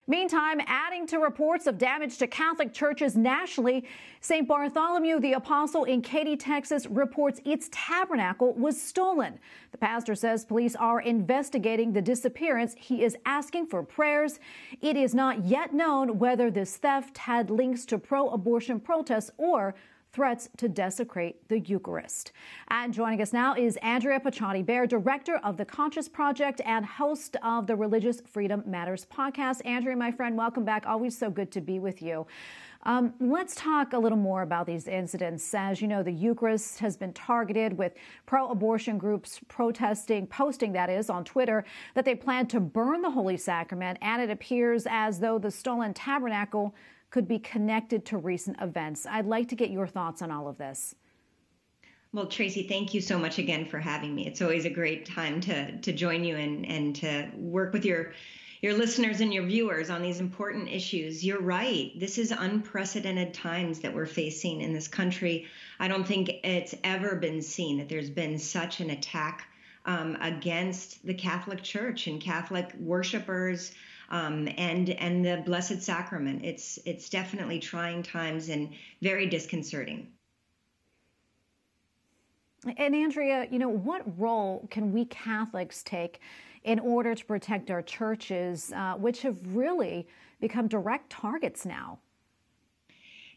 Meantime, adding to reports of damage to Catholic churches nationally, St. Bartholomew the Apostle in Katy, Texas, reports its tabernacle was stolen. The pastor says police are investigating the disappearance. He is asking for prayers. It is not yet known whether this theft had links to pro-abortion protests or threats to desecrate the Eucharist. And joining us now is Andrea Picciotti-Bayer, director of the Conscious Project and host of the Religious Freedom Matters podcast. Andrea, my friend, welcome back. Always so good to be with you. Let's talk a little more about these incidents. As you know, the Eucharist has been targeted with pro-abortion groups posting that is, on Twitter, that they plan to burn the Holy Sacrament, and it appears as though the Stolen Tabernacle could be connected to recent events. I'd like to get your thoughts on all of this. Well, Tracy, thank you so much again for having me. It's always a great time to join you and to work with your listeners and your viewers on these important issues. You're right. This is unprecedented times that we're facing in this country. I don't think it's ever been seen that there's been such an attack against the Catholic Church and Catholic worshipers, and the Blessed Sacrament. It's definitely trying times and very disconcerting. And Andrea, what role can we Catholics take in order to protect our churches, which have really become direct targets now?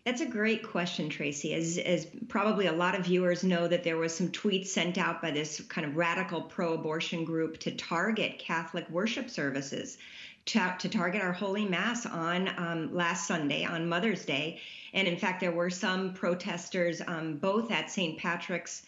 That's a great question, Tracy. As probably a lot of viewers know, that there was some tweets sent out by this kind of radical pro-abortion group to target Catholic worship services, to target our Holy Mass on last Sunday, on Mother's Day. And in fact, there were some protesters both at St. Patrick's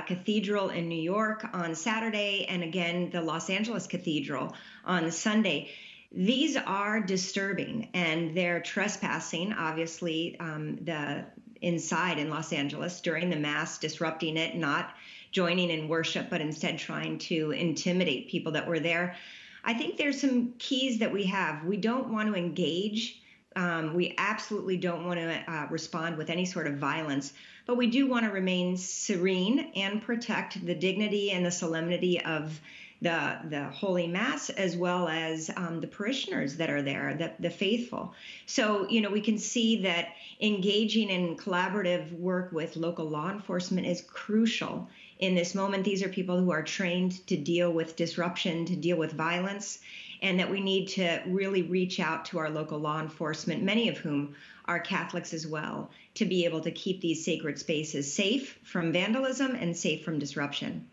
Cathedral in New York on Saturday, and again, the Los Angeles Cathedral on Sunday. These are disturbing, and they're trespassing, obviously, the inside in Los Angeles during the Mass, disrupting it, not joining in worship, but instead trying to intimidate people that were there. I think there's some keys that we have. We don't want to engage. We absolutely don't want to respond with any sort of violence, but we do want to remain serene and protect the dignity and the solemnity of the Holy Mass, as well as the parishioners that are there, the faithful. So, we can see that engaging in collaborative work with local law enforcement is crucial in this moment. These are people who are trained to deal with disruption, to deal with violence, and that we need to really reach out to our local law enforcement, many of whom are Catholics as well, to be able to keep these sacred spaces safe from vandalism and safe from disruption.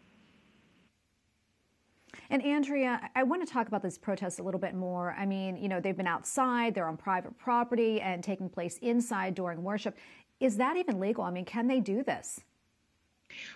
And Andrea, I want to talk about this protest a little bit more. I mean, they've been outside, they're on private property and taking place inside during worship. Is that even legal? I mean, can they do this?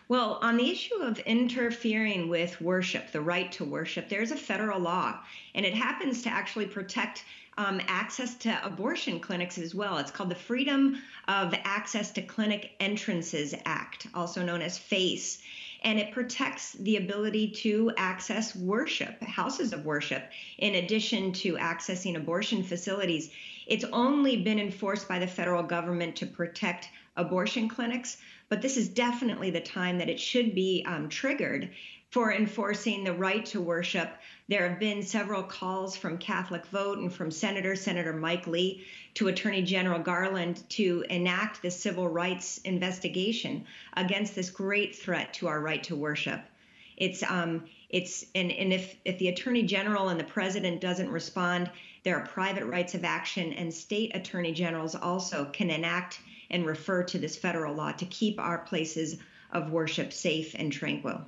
Well, on the issue of interfering with worship, the right to worship, there's a federal law, and it happens to actually protect access to abortion clinics as well. It's called the Freedom of Access to Clinic Entrances Act, also known as FACE. And it protects the ability to access worship, houses of worship, in addition to accessing abortion facilities. It's only been enforced by the federal government to protect abortion clinics, but this is definitely the time that it should be triggered for enforcing the right to worship. There have been several calls from Catholic Vote and from Senator Mike Lee to Attorney General Garland to enact the civil rights investigation against this great threat to our right to worship. And if the Attorney General and the President doesn't respond, there are private rights of action, and state attorney generals also can enact and refer to this federal law to keep our places of worship safe and tranquil.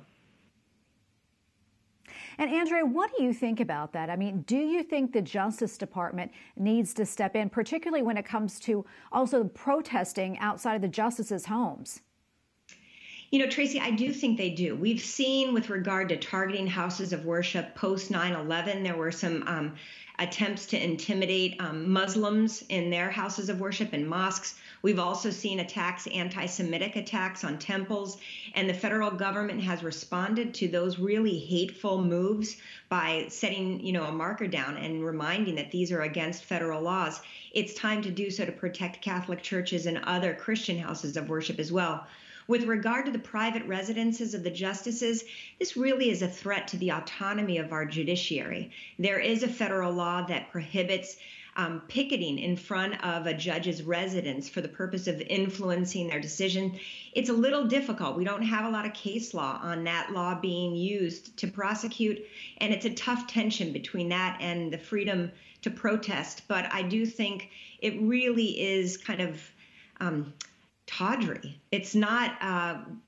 And Andrea, what do you think about that? I mean, do you think the Justice Department needs to step in, particularly when it comes to also protesting outside of the justices' homes? Tracy, I do think they do. We've seen with regard to targeting houses of worship post 9/11, there were some attempts to intimidate Muslims in their houses of worship and mosques. We've also seen attacks, anti-Semitic attacks on temples, and the federal government has responded to those really hateful moves by setting, a marker down and reminding that these are against federal laws. It's time to do so to protect Catholic churches and other Christian houses of worship as well. With regard to the private residences of the justices, this really is a threat to the autonomy of our judiciary. There is a federal law that prohibits picketing in front of a judge's residence for the purpose of influencing their decision. It's a little difficult. We don't have a lot of case law on that law being used to prosecute, and it's a tough tension between that and the freedom to protest. But I do think it really is kind of tawdry. It's not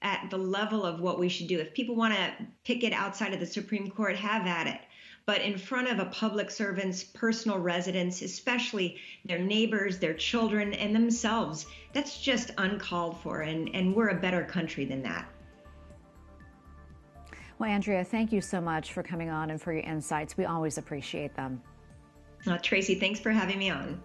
at the level of what we should do. If people want to picket outside of the Supreme Court, have at it. But in front of a public servant's personal residence, especially their neighbors, their children, and themselves, that's just uncalled for. And we're a better country than that. Well, Andrea, thank you so much for coming on and for your insights. We always appreciate them. Tracy, thanks for having me on.